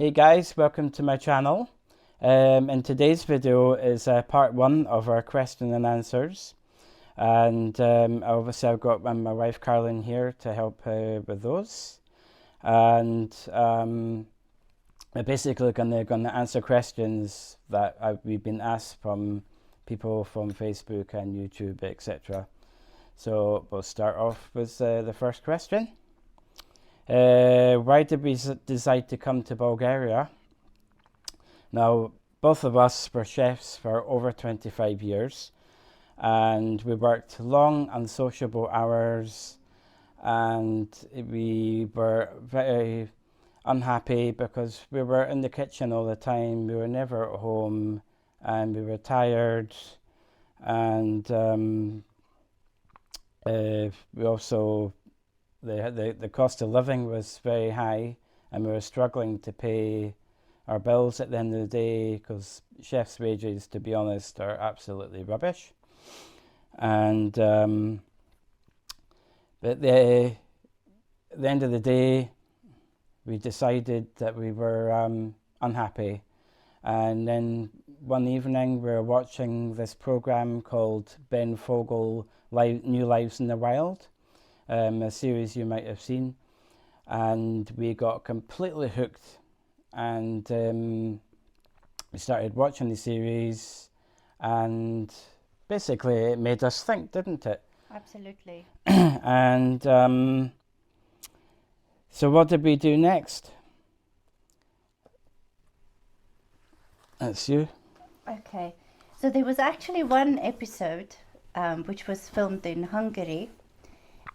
Hey guys, welcome to my channel. In today's video is part one of our question and answers, and obviously I've got my wife Carolyn here to help with those, and we're basically going to answer questions that we've been asked from people from Facebook and YouTube, etc. So we'll start off with the first question. Why did we decide to come to Bulgaria? Now, both of us were chefs for over 25 years, and we worked long, unsociable hours, and we were very unhappy because we were in the kitchen all the time. We were never at home, and we were tired, and we also the cost of living was very high, and we were struggling to pay our bills at the end of the day because chef's wages, to be honest, are absolutely rubbish. And but at the end of the day, we decided that we were unhappy. And then one evening we were watching this program called Ben Fogel New Lives in the Wild, a series you might have seen, and we got completely hooked, and we started watching the series, and basically it made us think, didn't it? Absolutely. And so what did we do next? That's you. Okay. So there was actually one episode which was filmed in Hungary,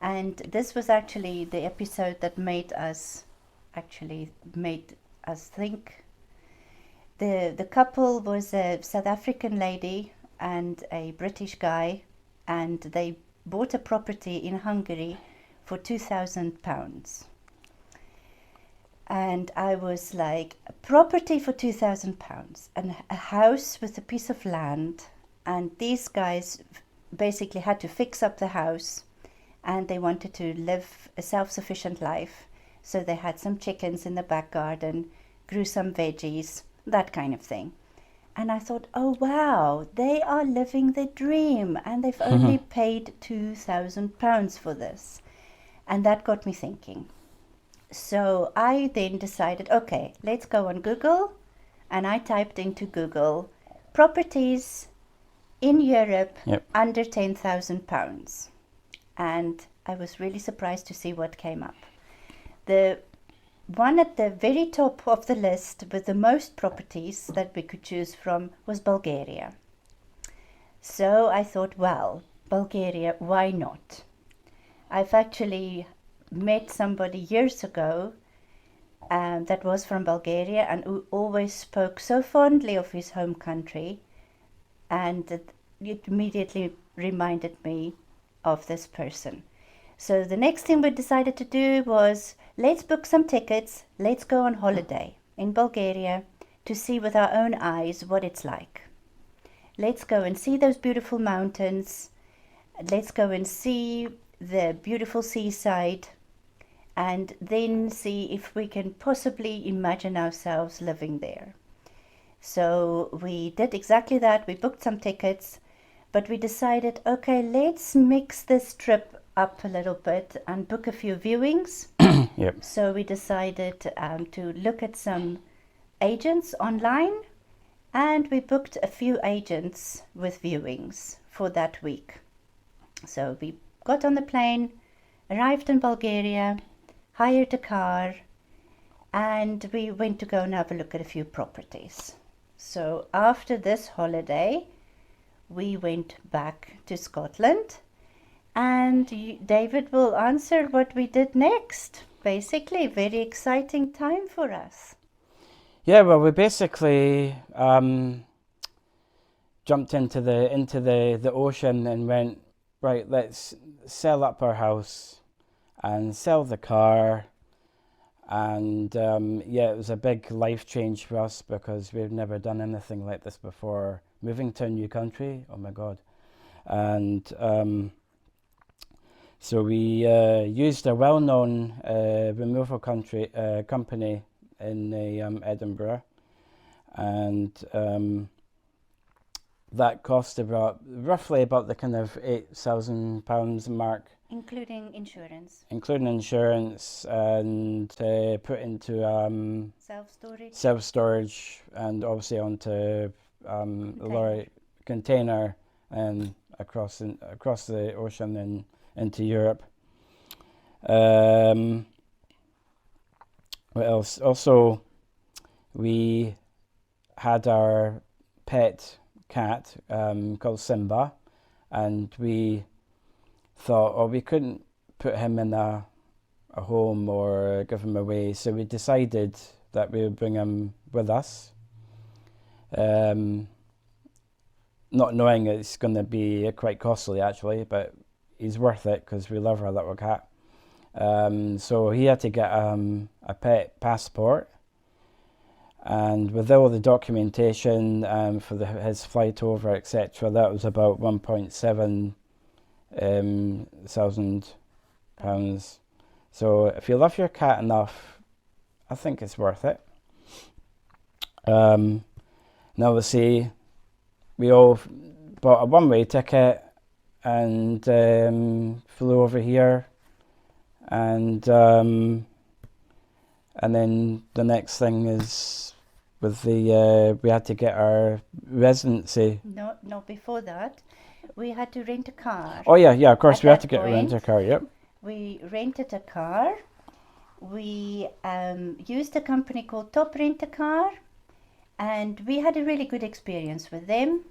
and this was actually the episode that made us think. The couple was a South African lady and a British guy, and they bought a property in Hungary for £2,000. And I was like, a property for £2,000 and a house with a piece of land, and these guys basically had to fix up the house, and they wanted to live a self-sufficient life. So they had some chickens in the back garden, grew some veggies, that kind of thing. And I thought, oh wow, they are living the dream, and they've only paid £2,000 for this. And that got me thinking. So I then decided, okay, let's go on Google, and I typed into Google properties in Europe under £10,000. And I was really surprised to see what came up. The one at the very top of the list with the most properties that we could choose from was Bulgaria. So I thought, well, Bulgaria, why not? I've actually met somebody years ago that was from Bulgaria and who always spoke so fondly of his home country, and it immediately reminded me of this person. So the next thing we decided to do was, let's book some tickets, let's go on holiday in Bulgaria to see with our own eyes what it's like. Let's go and see those beautiful mountains, let's go and see the beautiful seaside, and then see if we can possibly imagine ourselves living there. So we did exactly that. We booked some tickets, but we decided, okay, let's mix this trip up a little bit and book a few viewings. Yep. So we decided to look at some agents online, and we booked a few agents with viewings for that week. So we got on the plane, arrived in Bulgaria, hired a car, and we went to go and have a look at a few properties. So after this holiday, we went back to Scotland, and David will answer what we did next. Basically, very exciting time for us. Yeah, well, we basically jumped into the ocean and went, right, let's sell up our house and sell the car. And yeah, it was a big life change for us because we've never done anything like this before. Moving to a new country, oh my God. And so we used a well-known removal company in Edinburgh, and that cost roughly about the kind of £8,000 mark, including insurance. Including insurance, and put into self-storage, and obviously onto a lorry container across the ocean and into Europe. What else? Also, we had our pet cat called Simba, and we thought, oh, we couldn't put him in a home or give him away, so we decided that we would bring him with us, not knowing it's going to be quite costly actually, but he's worth it because we love our little cat. So he had to get a pet passport, and with all the documentation for his flight over, etc., that was about £1,700. So if you love your cat enough, I think it's worth it. Now obviously, we all bought a one-way ticket and flew over here, and then the next thing is with we had to get our residency. No, before that, we had to rent a car. Oh yeah, of course, we had to rent a car, yep. We rented a car. We used a company called Top Rent a Car, and we had a really good experience with them.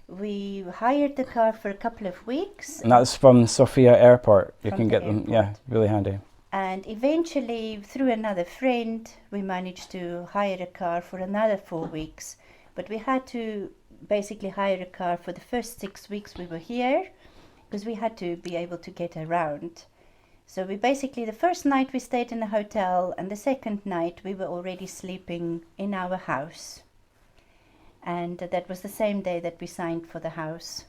We hired the car for a couple of weeks. And that's from Sofia Airport. You can get them, yeah, really handy. And eventually, through another friend, we managed to hire a car for another 4 weeks. But we had to basically hire a car for the first 6 weeks we were here, because we had to be able to get around. So we basically, the first night we stayed in a hotel, and the second night we were already sleeping in our house. And that was the same day that we signed for the house.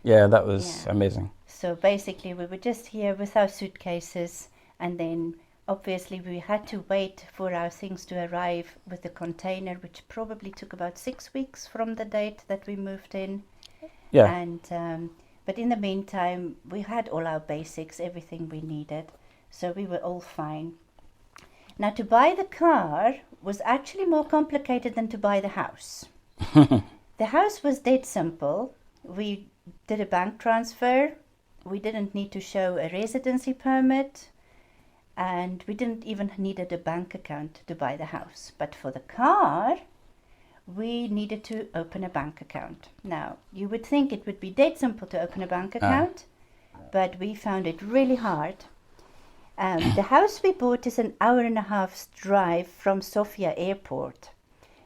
Yeah, that was amazing. So basically we were just here with our suitcases, and then obviously we had to wait for our things to arrive with the container, which probably took about 6 weeks from the date that we moved in. Yeah. And but in the meantime, we had all our basics, everything we needed, so we were all fine. Now, to buy the car was actually more complicated than to buy the house. The house was dead simple. We did a bank transfer. We didn't need to show a residency permit, and we didn't even needed a bank account to buy the house. But for the car, we needed to open a bank account. Now, you would think it would be dead simple to open a bank account, but we found it really hard. The house we bought is an hour and a half's drive from Sofia Airport.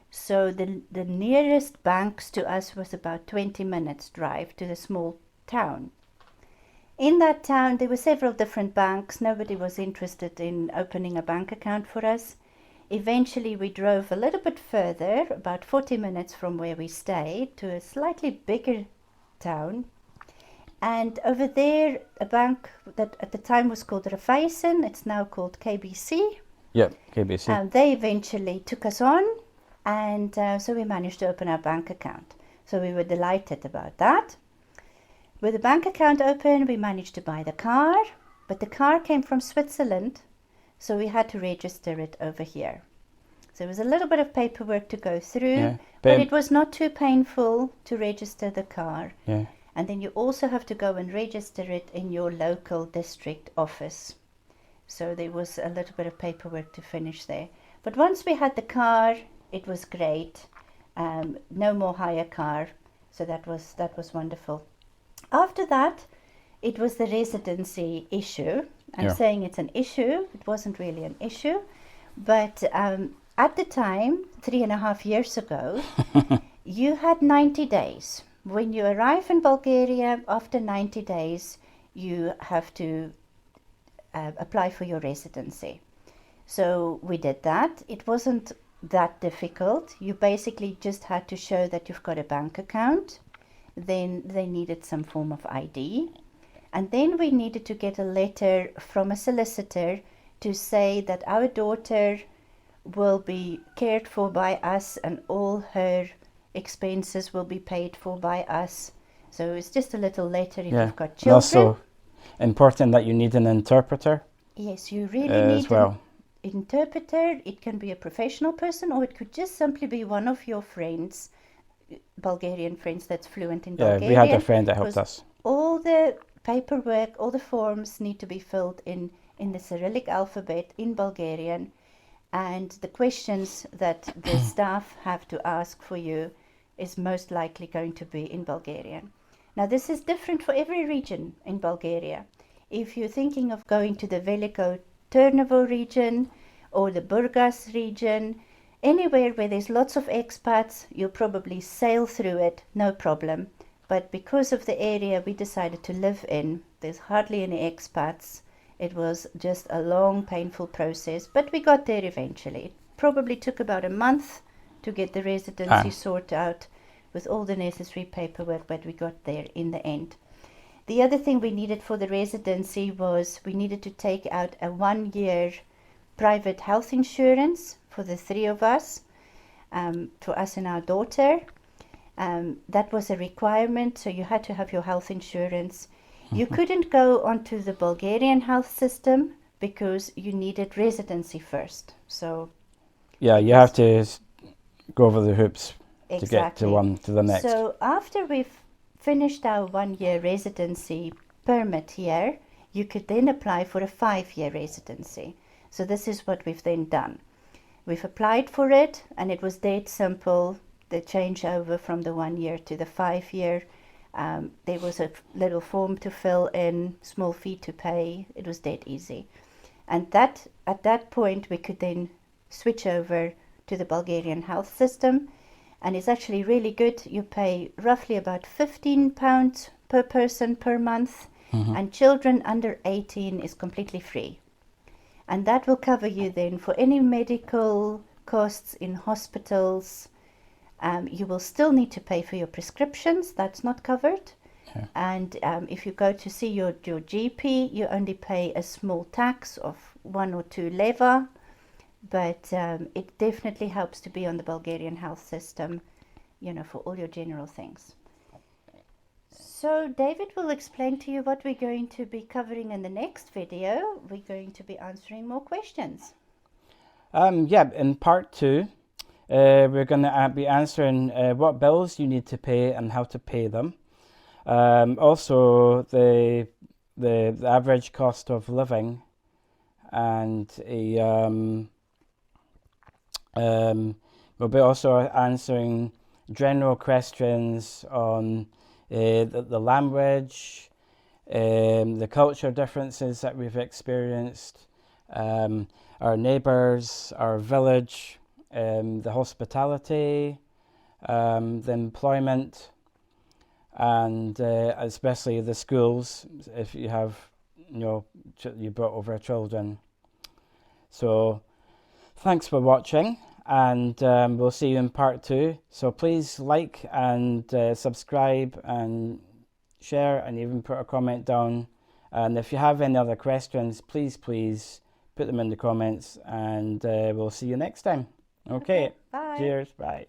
So the nearest banks to us was about 20 minutes drive to the small town. In that town, there were several different banks. Nobody was interested in opening a bank account for us. Eventually, we drove a little bit further, about 40 minutes from where we stayed, to a slightly bigger town. And over there, a bank that at the time was called Relocation, it's now called KBC. Yeah, KBC. And they eventually took us on, and so we managed to open our bank account. So we were delighted about that. With the bank account open, we managed to buy the car, but the car came from Switzerland, so we had to register it over here. So there was a little bit of paperwork to go through, but it was not too painful to register the car. Yeah. And then you also have to go and register it in your local district office. So there was a little bit of paperwork to finish there. But once we had the car, it was great. No more hire car. So that was wonderful. After that, it was the residency issue. I'm saying it's an issue. It wasn't really an issue. But at the time, 3.5 years ago, you had 90 days. When you arrive in Bulgaria, after 90 days, you have to apply for your residency. So we did that. It wasn't that difficult. You basically just had to show that you've got a bank account. Then they needed some form of ID. And then we needed to get a letter from a solicitor to say that our daughter will be cared for by us, and all her expenses will be paid for by us. So it's just a little letter if you've got And children. also important that you need an interpreter. Yes, you really need as well. an interpreter. It can be a professional person, or it could just simply be one of your friends, Bulgarian friends that's fluent in Bulgarian. We had a friend that helped us. All the paperwork, all the forms need to be filled in the Cyrillic alphabet in Bulgarian, and the questions that the staff have to ask for you is most likely going to be in Bulgarian. Now, this is different for every region in Bulgaria. If you're thinking of going to the Veliko Turnovo region or the Burgas region, anywhere where there's lots of expats, you'll probably sail through it, no problem. But because of the area we decided to live in, there's hardly any expats. It was just a long, painful process, but we got there eventually. It probably took about a month to get the residency sorted out with all the necessary paperwork, but we got there in the end. The other thing we needed for the residency was we needed to take out a 1-year private health insurance for the 3 of us, for us and our daughter. That was a requirement, so you had to have your health insurance. You couldn't go onto the Bulgarian health system because you needed residency first. So you have to go over the hoops exactly. to get to the next. So after we've finished our 1-year residency permit here, you could then apply for a 5-year residency. So this is what we've then done. We've applied for it, and it was dead simple, the changeover from the 1-year to the 5-year. There was a little form to fill in, small fee to pay. It was dead easy. And at that point, we could then switch over to the Bulgarian health system. And it's actually really good. You pay roughly about £15 per person per month, and children under 18 is completely free. And that will cover you then for any medical costs in hospitals. You will still need to pay for your prescriptions. That's not covered. And if you go to see your GP, you only pay a small tax of 1 or 2 leva. But it definitely helps to be on the Bulgarian health system, for all your general things. So David will explain to you what we're going to be covering in the next video. We're going to be answering more questions. In part 2, we're going to be answering what bills you need to pay and how to pay them. Also, the average cost of living, and we'll be also answering general questions on the language, the culture differences that we've experienced, our neighbours, our village, the hospitality, the employment, and especially the schools if you have, you brought over children. So thanks for watching, and we'll see you in part 2. So please like and subscribe and share, and even put a comment down. And if you have any other questions, please put them in the comments, and we'll see you next time. Okay. Bye. Cheers. Bye.